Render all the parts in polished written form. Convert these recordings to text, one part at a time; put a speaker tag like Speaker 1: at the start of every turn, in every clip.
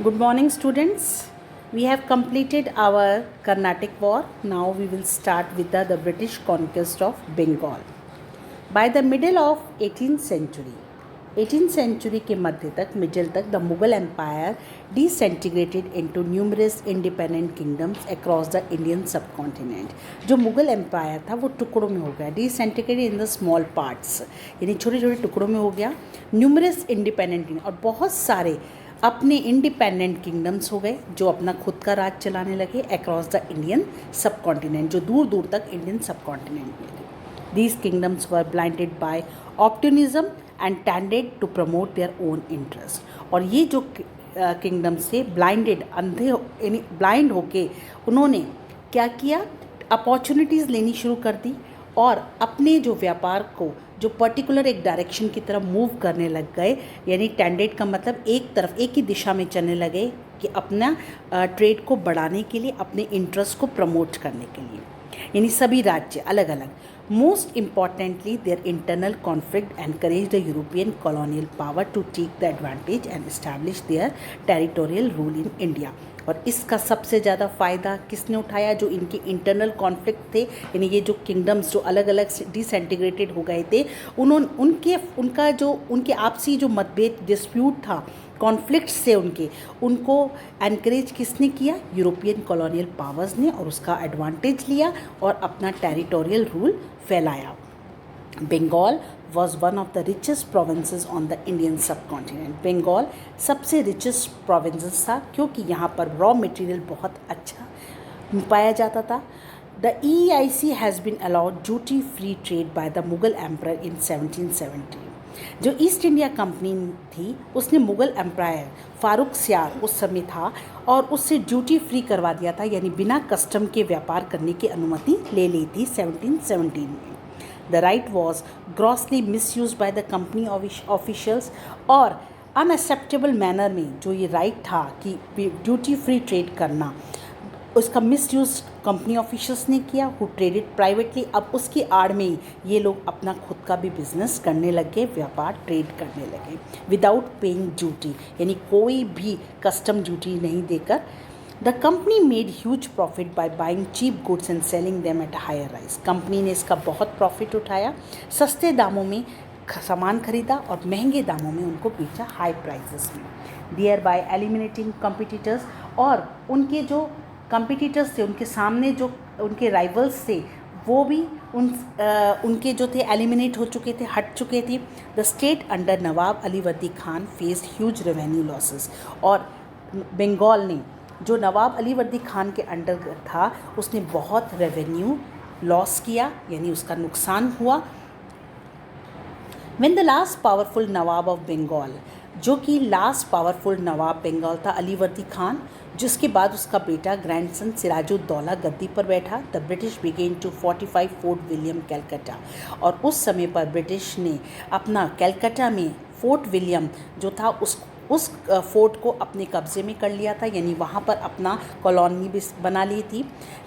Speaker 1: Good morning, students. We have completed our Carnatic War. Now we will start with the British conquest of Bengal. By the middle of 18th century के मध्य तक middle तक the Mughal Empire disintegrated into numerous independent kingdoms across the Indian subcontinent. जो Mughal empire था वो टुकड़ों में हो गया, disintegrated in the small parts, यानी छोटे छोटे टुकड़ों में हो गया. न्यूमरस इंडिपेंडेंट और बहुत सारे अपने इंडिपेंडेंट किंगडम्स हो गए जो अपना खुद का राज चलाने लगे across the Indian subcontinent, जो दूर दूर तक इंडियन सब कॉन्टिनेंट में थे. These kingdoms were blinded by optimism and tended to promote their own interest. और ये जो किंगडम्स थे ब्लाइंडेड, अंधे यानी ब्लाइंड होके उन्होंने क्या किया, अपॉर्चुनिटीज़ लेनी शुरू कर दी और अपने जो व्यापार को जो पर्टिकुलर एक डायरेक्शन की तरफ मूव करने लग गए. यानी टेंडेड का मतलब एक तरफ एक ही दिशा में चलने लगे कि अपना ट्रेड को बढ़ाने के लिए, अपने इंटरेस्ट को प्रमोट करने के लिए. यानी सभी राज्य अलग अलग. Most importantly their internal conflict encourage the European colonial power to take the advantage and establish their territorial rule in India. और इसका सबसे ज़्यादा फ़ायदा किसने उठाया, जो इनके इंटरनल कॉन्फ्लिक्ट थे, यानी ये जो किंगडम्स जो अलग अलग डिसइंटीग्रेटेड हो गए थे, उनके आपसी जो मतभेद डिस्प्यूट था, कॉन्फ्लिक्ट्स से उनको एनकरेज किसने किया, यूरोपियन कॉलोनियल पावर्स ने, और उसका एडवांटेज लिया और अपना टेरिटोरियल रूल फैलाया. Bengal was one of the richest provinces on the Indian subcontinent. Bengal सबसे richest provinces था क्योंकि यहाँ पर raw material बहुत अच्छा पाया जाता था. The EEIC has been allowed duty free trade by the Mughal Emperor in 1770. जो ईस्ट इंडिया कंपनी थी उसने मुग़ल एम्पायर फारूक सियार उस समय था और उससे ड्यूटी फ्री करवा दिया था, यानी बिना कस्टम के व्यापार करने की अनुमति ले ली थी 1717 में. The right was grossly misused by the company officials और unacceptable manner में जो ये राइट था कि ड्यूटी फ्री ट्रेड करना, उसका मिसयूज कंपनी ऑफिशियल्स ने किया, हु ट्रेडेड प्राइवेटली. अब उसकी आड़ में ये लोग अपना खुद का भी बिजनेस करने लगे, व्यापार ट्रेड करने लगे विदाउट पेइंग ड्यूटी, यानी कोई भी कस्टम ड्यूटी नहीं देकर. The company made huge profit by buying cheap goods and selling them at higher price. Company ने इसका बहुत प्रॉफिट उठाया, सस्ते दामों में सामान खरीदा और महंगे दामों में उनको बेचा हाई प्राइसेस में. देयर बाय एलिमिनेटिंग कॉम्पिटिटर्स, और उनके जो कॉम्पिटिटर्स थे, उनके सामने जो उनके राइवल्स थे, वो भी उनके जो थे एलिमिनेट हो चुके थे, हट चुके थे. The state under Nawab Ali वर्दी Khan faced huge revenue losses. और बंगाल ने जो नवाब अली वर्दी खान के अंडर था उसने बहुत रेवेन्यू लॉस किया, यानी उसका नुकसान हुआ. When the last powerful nawab of Bengal, जो कि लास्ट पावरफुल नवाब बंगाल था अली वर्दी खान, जिसके बाद उसका बेटा ग्रैंडसन सिराजुद्दौला गद्दी पर बैठा. The British began to fortify Fort William Calcutta. और उस समय पर ब्रिटिश ने अपना कैलकाटा में फोर्ट विलियम जो था उस फोर्ट को अपने कब्ज़े में कर लिया था, यानी वहाँ पर अपना कॉलोनी भी बना ली थी.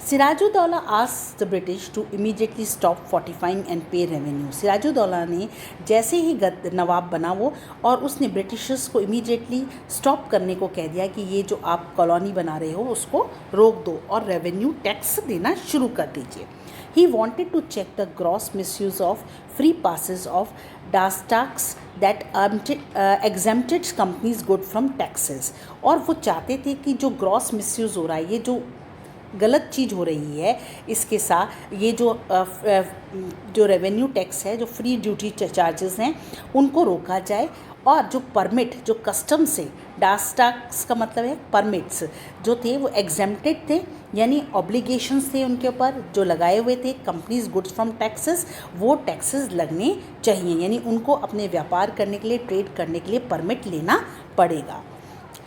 Speaker 1: Sirajuddaula asked the British to immediately stop fortifying and pay revenue. Sirajuddaula ने जैसे ही नवाब बना वो, और उसने ब्रिटिशर्स को इमीडिएटली स्टॉप करने को कह दिया कि ये जो आप कॉलोनी बना रहे हो उसको रोक दो और रेवेन्यू टैक्स देना शुरू कर दीजिए. He wanted to check the gross misuse of free passes of Dastaks that exempted companies good from taxes. और वो चाहते थे कि जो ग्रॉस मिसयूज़ हो रहा है, ये जो गलत चीज़ हो रही है, इसके साथ ये जो रेवेन्यू टैक्स है, जो फ्री ड्यूटी चार्जेस हैं, उनको रोका जाए. और जो परमिट, जो कस्टम से, डास्टाक्स का मतलब है परमिट्स, जो थे वो एग्जेम्प्टेड थे, यानी ऑब्लिगेशंस थे उनके ऊपर जो लगाए हुए थे कंपनीज गुड्स फ्रॉम टैक्सेस, वो टैक्सेस लगने चाहिए, यानी उनको अपने व्यापार करने के लिए, ट्रेड करने के लिए परमिट लेना पड़ेगा.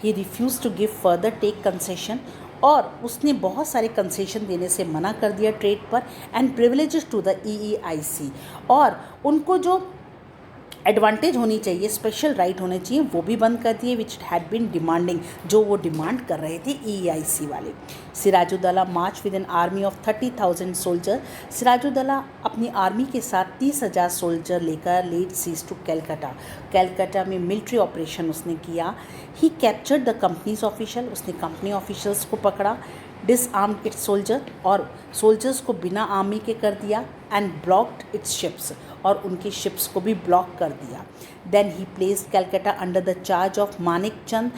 Speaker 1: He refuse to give further take concession, और उसने बहुत सारे कंसेशन देने से मना कर दिया ट्रेड पर. And privileges to the EEIC, और उनको जो एडवांटेज होनी चाहिए, स्पेशल राइट होने चाहिए, वो भी बंद कर दिए विच हैड बीन डिमांडिंग, जो वो डिमांड कर रहे थे EIC वाले। Sirajuddaulah march with an army of 30,000 soldier. Sirajuddaulah अपनी आर्मी के साथ 30,000 सोल्जर लेकर lay siege to Calcutta. Calcutta में मिलिट्री ऑपरेशन उसने किया। He captured the company's official, उसने कंपनी ऑफिशियल्स को पकड़ा, डिसआर्म्ड इट्स सोल्जर, और सोल्जर्स को बिना आर्मी के कर दिया, एंड ब्लॉक्ड इट्स शिप्स, और उनकी शिप्स को भी ब्लॉक कर दिया। Then he placed Calcutta under the charge of Manik Chand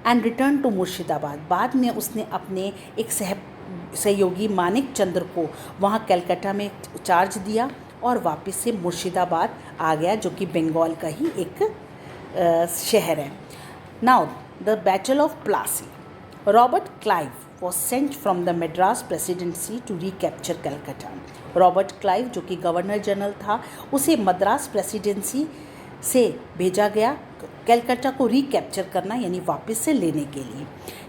Speaker 1: and return to Murshidabad. बाद में उसने अपने एक सहयोगी मानिक चंद्र को वहाँ कैलकाटा में चार्ज दिया और वापस से मुर्शिदाबाद आ गया, जो कि बंगाल का ही एक शहर है। Now the battle of Plassey. Robert Clive was sent from the Madras presidency to recapture Calcutta. Robert Clive जो कि गवर्नर जनरल था, उसे मद्रास प्रेसिडेंसी से भेजा गया कैलकाटा को रिकैप्चर करना, यानी वापस से लेने के लिए।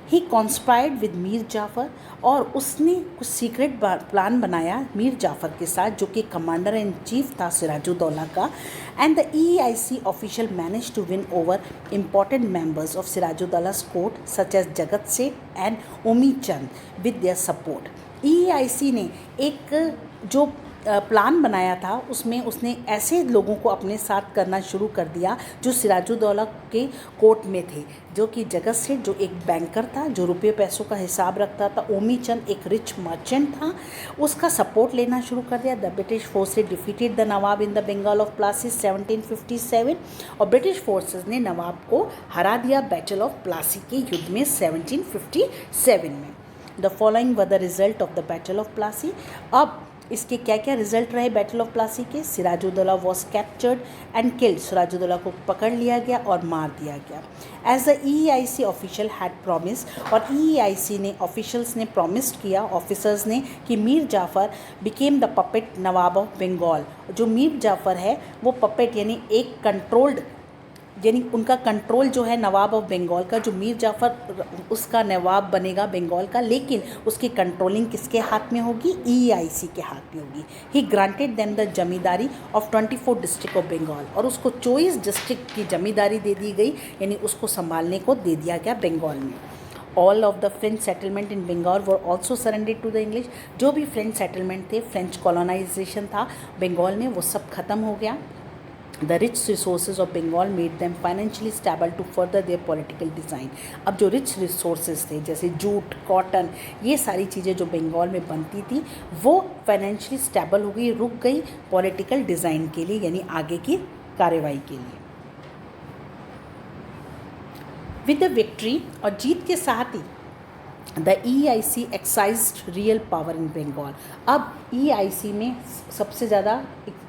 Speaker 1: ही कॉन्स्पायर्ड विद मीर जाफ़र, और उसने कुछ सीक्रेट प्लान बनाया मीर जाफ़र के साथ, जो कि कमांडर इन चीफ था सिराजुद्दौला का। And the EIC official manage to win over important members of Sirajuddaulah's court such as Jagat Seth and Omi Chand with their support. EIC ने एक जो प्लान बनाया था, उसमें उसने ऐसे लोगों को अपने साथ करना शुरू कर दिया जो सिराजुद्दौला के कोर्ट में थे, जो कि जगत सेठ जो एक बैंकर था, जो रुपये पैसों का हिसाब रखता था, ओमी चंद एक रिच मर्चेंट था, उसका सपोर्ट लेना शुरू कर दिया। The British forces defeated the nawab in the Bengal of Plassey 1757, और ब्रिटिश फोर्सेज ने नवाब को हरा दिया बैटल ऑफ प्लासी के युद्ध में 1757 में। The following were the result of the battle of Plassey. अब इसके क्या क्या रिजल्ट रहे बैटल ऑफ प्लासी के? Sirajuddaula was captured and killed, Sirajuddaula को पकड़ लिया गया और मार दिया गया। As the EIC official had promise, और EIC ने ऑफिशियल्स ने प्रॉमिस किया, ऑफिसर्स ने, कि Mir Jafar became the puppet nawab of Bengal. जो मीर जाफ़र है वो पपेट यानी एक कंट्रोल्ड, यानी उनका कंट्रोल जो है नवाब ऑफ बंगाल का, जो मीर जाफ़र उसका नवाब बनेगा बंगाल का, लेकिन उसकी कंट्रोलिंग किसके हाथ में होगी? EIC के हाथ में होगी। He granted them the zamindari of 24 district of Bengal, और उसको 24 डिस्ट्रिक्ट की जमींदारी दे दी गई, यानी उसको संभालने को दे दिया गया बंगाल में। All of the French settlement in Bengal were also surrendered to the English. जो भी फ्रेंच सेटलमेंट थे, फ्रेंच कॉलोनाइजेशन था बंगाल में, वो सब खत्म हो गया। The rich resources of Bengal made them financially stable to further their political design. अब जो rich resources थे, जैसे जूट, कॉटन, ये सारी चीज़ें जो बंगाल में बनती थी, वो फाइनेंशियली स्टेबल हो गई, रुक गई पॉलिटिकल डिज़ाइन के लिए, यानी आगे की कार्रवाई के लिए। विद द विक्ट्री, और जीत के साथ ही the EIC exercised real power in Bengal. अब EIC में सबसे ज़्यादा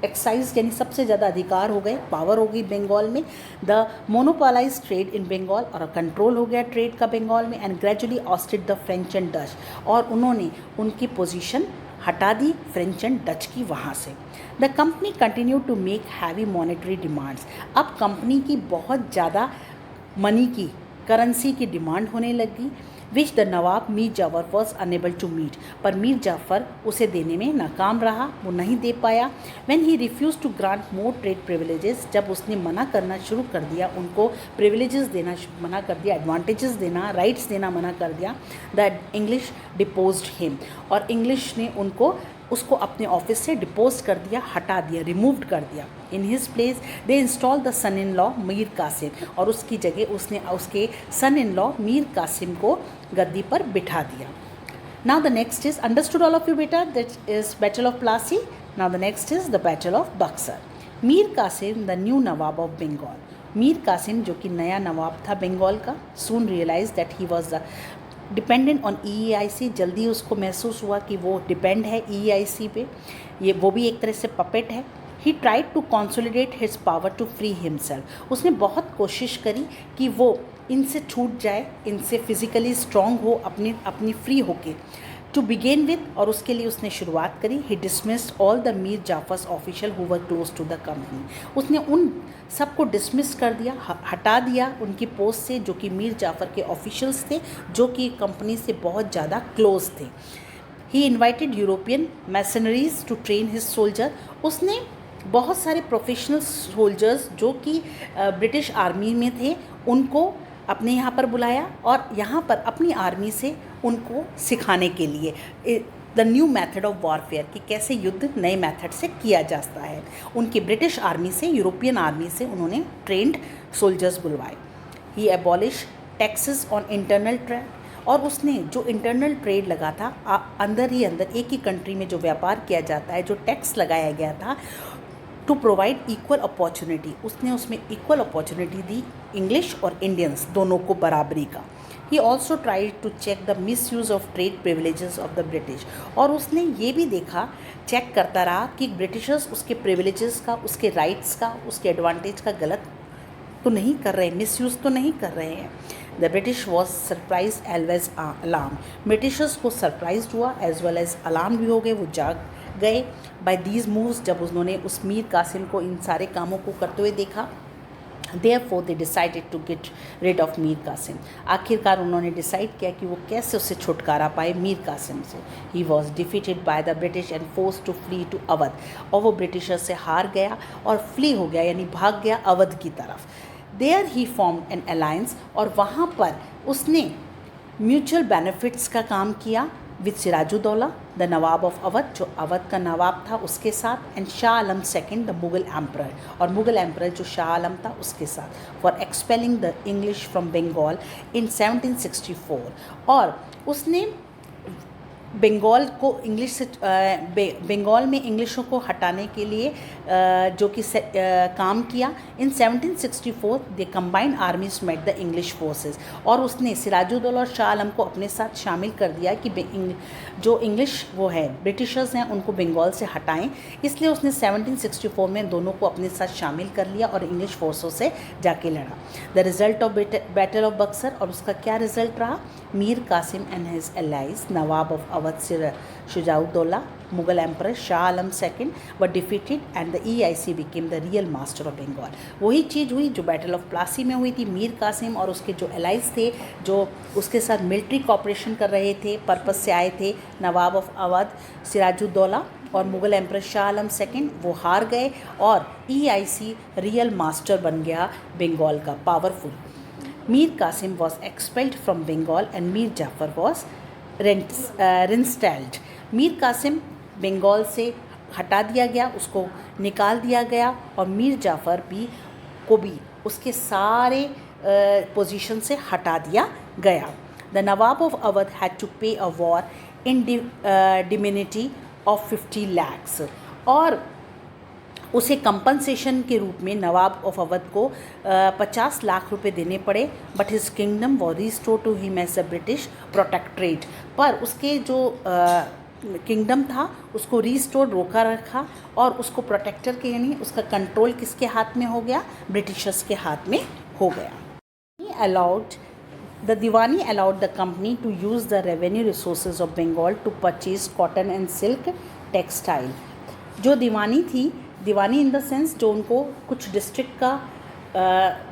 Speaker 1: एक्साइज यानी सबसे ज़्यादा अधिकार हो गए, पावर हो गई बंगाल में। The monopolize trade in Bengal, और कंट्रोल हो गया ट्रेड का बंगाल में। And gradually ousted the French and Dutch, और उन्होंने उनकी पोजीशन हटा दी फ्रेंच एंड डच की वहाँ से। The company continue to make heavy monetary demands. अब कंपनी की बहुत ज़्यादा मनी की, करेंसी की डिमांड होने लगी, which the nawab Mir Jafar was unable to meet, पर मीर जाफ़र उसे देने में नाकाम रहा, वो नहीं दे पाया। When he refuse to grant more trade privileges, जब उसने मना करना शुरू कर दिया, उनको प्रिविलेजेस देना मना कर दिया, एडवांटेजेस देना, राइट्स देना मना कर दिया, द इंग्लिश डिपोज्ड हिम, और इंग्लिश ने उसको अपने ऑफिस से डिपोज कर दिया, हटा दिया, रिमूव्ड कर दिया। In his place they install the son in law Mir Qasim, और उसकी जगह उसने उसके son in law Mir Qasim को गद्दी पर बिठा दिया। Now the next is, understood all of you बेटा, that is battle of Plassey. Now the next is the battle of Buxar. Mir Qasim the new nawab of Bengal. Mir Qasim जो कि नया नवाब था बंगाल का, soon realise that he was the dependent on EIC। जल्दी उसको महसूस हुआ कि वो डिपेंड है EIC पे, ये वो भी एक तरह से पपेट है। He tried to consolidate his power to free himself. उसने बहुत कोशिश करी कि वो इनसे छूट जाए, इनसे फिज़िकली स्ट्रॉन्ग हो, अपनी फ्री होके टू बिगेन विद, और उसके लिए उसने शुरुआत करी। He dismissed all the Mir Jafar's official who were close to the company. उसने उन सबको डिसमिस कर दिया, हटा दिया उनकी पोस्ट से, जो कि मीर जाफ़र के ऑफिशियल्स थे, जो कि कंपनी से बहुत ज़्यादा क्लोज थे। He invited European mercenaries to train his soldier. उसने बहुत सारे प्रोफेशनल सोल्जर्स जो कि ब्रिटिश आर्मी में थे उनको अपने यहाँ पर बुलाया और यहाँ पर अपनी आर्मी से उनको सिखाने के लिए the new method of warfare कि कैसे युद्ध नए मेथड से किया जाता है। उनकी ब्रिटिश आर्मी से, यूरोपियन आर्मी से उन्होंने ट्रेंड सोल्जर्स बुलवाए। He abolish taxes on internal trade, और उसने जो इंटरनल ट्रेड लगा था अंदर ही अंदर एक ही कंट्री में जो व्यापार किया जाता है, जो टैक्स लगाया गया था, टू प्रोवाइड इक्वल अपॉर्चुनिटी, उसने उसमें इक्वल अपॉर्चुनिटी दी इंग्लिश और इंडियंस दोनों को बराबरी का। He also tried to check the misuse of trade privileges of the British, और उसने ये भी देखा, चेक करता रहा कि ब्रिटिशर्स उसके प्रिविलेजेस का, उसके राइट्स का, उसके एडवांटेज का गलत तो नहीं कर रहे, मिस यूज़ तो नहीं कर रहे हैं। The British was surprise as alarm, Britishers को सरप्राइज हुआ एज वेल एज अलार्म भी हो गए, वो जाग गए बाय दीज मूव्स, जब उन्होंने उस मीर कासिम को इन सारे कामों को करते हुए देखा। Therefore they decided to get rid of Mir Qasim, आखिरकार उन्होंने डिसाइड किया कि वो कैसे उससे छुटकारा पाए मीर कासिम से। He was defeated by the British and forced to flee to Awadh, और वो ब्रिटिशर से हार गया और फ्ली हो गया यानी भाग गया अवध की तरफ। There he formed an alliance, और वहाँ पर उसने म्यूचुअल बेनिफिट्स का काम किया with Sirajuddaulah the nawab of Awadh, जो अवध का नवाब था उसके साथ, and Shah Alam second the Mughal emperor, और मुग़ल एम्परर जो शाह आलम था उसके साथ, for expelling the English from Bengal in 1764। और उसने बंगाल को इंग्लिश से बंगाल में इंग्लिशों को हटाने के लिए जो कि काम किया। In 1764 they combined armies met the English forces, और उसने सिराजुद्दौला और शाह आलम को अपने साथ शामिल कर दिया कि जो इंग्लिश वो है ब्रिटिशर्स हैं उनको बंगाल से हटाएं, इसलिए उसने 1764 में दोनों को अपने साथ शामिल कर लिया और इंग्लिश फोर्सों से जाके लड़ा। The result of battle of Buxar, और उसका क्या रिजल्ट रहा? Mir Qasim and his allies nawab of Awadh Shujauddaula, Mughal emperor Shah Alam second were defeated and the EIC became the real master of Bengal. वही चीज़ हुई जो बैटल ऑफ प्लासी में हुई थी। मीर कासिम और उसके जो एलाइज थे, जो उसके साथ मिलिट्री कॉपरेशन कर रहे थे, पर्पस से आए थे, नवाब ऑफ अवध सिराजुद्दौला और मुगल एम्परर शाह आलम सेकेंड, वो हार गए और EIC रियल मास्टर बन गया बंगाल का, powerful. Mir Qasim was expelled from Bengal and Mir Jafar was reinstalled. Mir Qasim Bengal से हटा दिया गया, उसको निकाल दिया गया, और मीर जाफ़र को भी उसके सारे पोजीशन से हटा दिया गया। The nawab of Awadh had to pay a war indemnity of 50 lakhs, और उसे कंपनसेशन के रूप में नवाब ऑफ अवध को 50 लाख रुपए देने पड़े। But his kingdom was restore to him as a British protectorate, पर उसके जो किंगडम था उसको रिस्टोर रोका रखा और उसको प्रोटेक्टर के यानी उसका कंट्रोल किसके हाथ में हो गया? ब्रिटिशर्स के हाथ में हो गया। The Diwani allowed the company to use the revenue resources of Bengal to purchase cotton and silk textile। जो दीवानी थी, दीवानी इन द सेंस जो उनको कुछ डिस्ट्रिक्ट का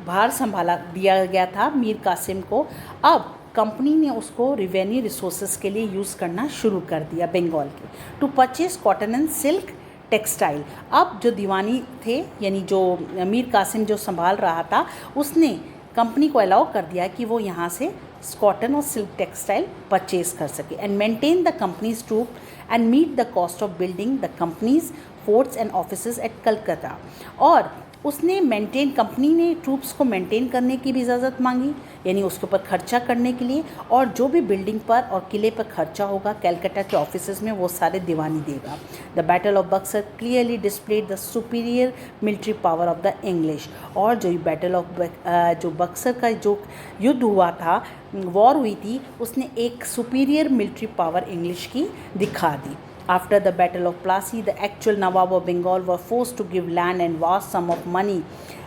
Speaker 1: भार संभाला दिया गया था मीर कासिम को, अब कंपनी ने उसको रिवेन्यू रिसोर्सेज के लिए यूज़ करना शुरू कर दिया बंगाल के, to purchase cotton and silk textile. अब जो दीवानी थे यानी जो मीर कासिम जो संभाल रहा था, उसने कंपनी को अलाउ कर दिया कि वो यहाँ से कॉटन और सिल्क टेक्सटाइल परचेज कर सके, and maintain the company's troop and meet the cost of building the company's forts and offices at Calcutta. और उसने मेंटेन, कंपनी ने ट्रूप्स को मेंटेन करने की भी इजाज़त मांगी, यानी उसके ऊपर खर्चा करने के लिए, और जो भी बिल्डिंग पर और किले पर खर्चा होगा कलकत्ता के ऑफिसेज में वो सारे दीवानी देगा। The battle of Buxar clearly displayed the superior military power of the English. और जो बैटल ऑफ जो बक्सर का जो युद्ध हुआ था, वॉर हुई थी, उसने एक सुपीरियर मिलिट्री पावर इंग्लिश की दिखा दी। After the Battle of Plassey, the actual Nawab of Bengal were forced to give land and vast sum of money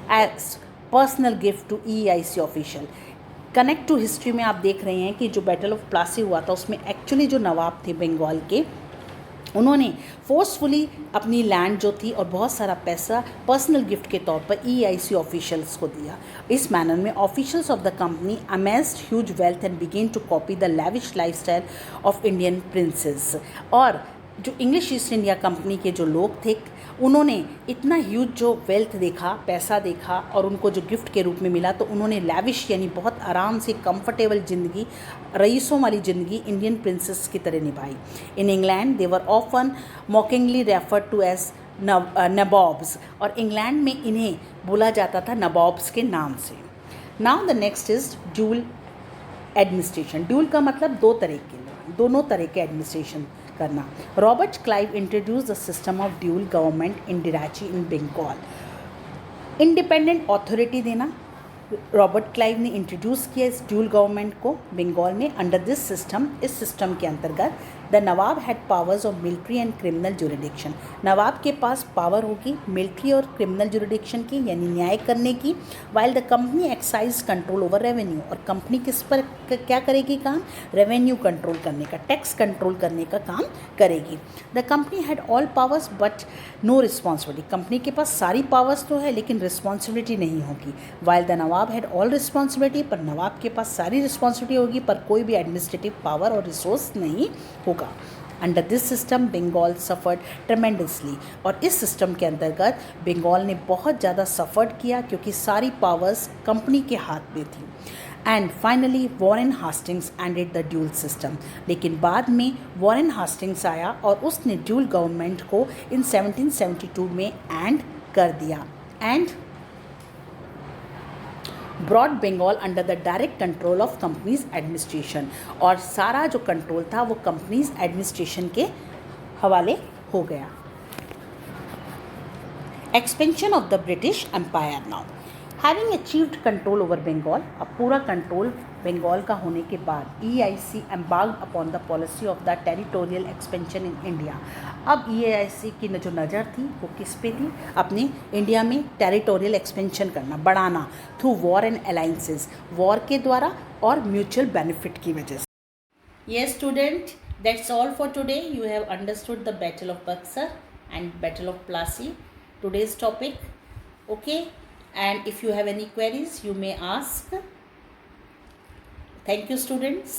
Speaker 1: as personal gift to EIC official। Connect to history में आप देख रहे हैं कि जो battle of Plassey हुआ था उसमें एक्चुअली जो नवाब थे बंगाल के, उन्होंने फोर्सफुली अपनी लैंड जो थी और बहुत सारा पैसा पर्सनल गिफ्ट के तौर पर EIC ऑफिशियल्स को दिया। इस मैनर में officials of the company amazed huge wealth and began to copy the lavish lifestyle of Indian princes. और जो इंग्लिश ईस्ट इंडिया कंपनी के जो लोग थे उन्होंने इतना ह्यूज जो वेल्थ देखा, पैसा देखा और उनको जो गिफ्ट के रूप में मिला, तो उन्होंने लैविश यानी बहुत आराम से कंफर्टेबल ज़िंदगी, रईसों वाली ज़िंदगी इंडियन प्रिंसेस की तरह निभाई। In England they were often mockingly referred to as nawabs, और इंग्लैंड में इन्हें बोला जाता था नवाब्स के नाम से। Now the next is dual administration. Dual का मतलब दोनों तरह के एडमिनिस्ट्रेशन करना। Robert Clive introduce the system of dual government in डिराची इन बंगाल। इंडिपेंडेंट अथॉरिटी देना रॉबर्ट क्लाइव ने इंट्रोड्यूस किया इस ड्यूल गवर्नमेंट को बंगाल में। अंडर दिस सिस्टम, इस सिस्टम के अंतर्गत the nawab had powers of military and criminal jurisdiction. Nawab के पास पावर होगी मिलिट्री और क्रिमिनल जुरिडिक्शन की, यानी न्याय करने की। While the company exercise control over revenue, और कंपनी किस पर क्या करेगी काम? रेवेन्यू कंट्रोल करने का, टैक्स कंट्रोल करने का काम करेगी। The company had all powers but no responsibility. Company के पास सारी पावर्स तो है लेकिन रिस्पॉन्सिबिलिटी नहीं होगी। While the nawab had all responsibility, पर नवाब के पास सारी रिस्पॉन्सिबिलिटी होगी पर कोई भी एडमिनिस्ट्रेटिव पावर और रिसोर्स नहीं होगा। Under this system Bengal suffered tremendously, और इस सिस्टम के अंतर्गत बंगाल ने बहुत ज़्यादा सफ़र्ड किया क्योंकि सारी पावर्स कंपनी के हाथ में थी। And finally Warren Hastings ended the dual system. लेकिन बाद में वॉरेन हास्टिंग्स आया और उसने ड्यूल गवर्नमेंट को इन 1772 में एंड कर दिया and brought Bengal under the direct control of company's administration, और सारा जो कंट्रोल था वो कंपनीज एडमिनिस्ट्रेशन के हवाले हो गया। Expansion of the British Empire. Now having achieved control over Bengal, अब पूरा कंट्रोल बंगाल का होने के बाद EIC embarked upon the policy of the territorial expansion in India। अब EIC की जो नज़र थी वो किस पे थी? अपने इंडिया में टेरिटोरियल एक्सपेंशन करना, बढ़ाना, through war and alliances, war के द्वारा और म्यूचुअल बेनिफिट की वजह से। Yes student, that's all for today. You have understood the Battle of Buxar and Battle of Plassey, today's topic. Okay, and if you have any queries you may ask. Thank you students.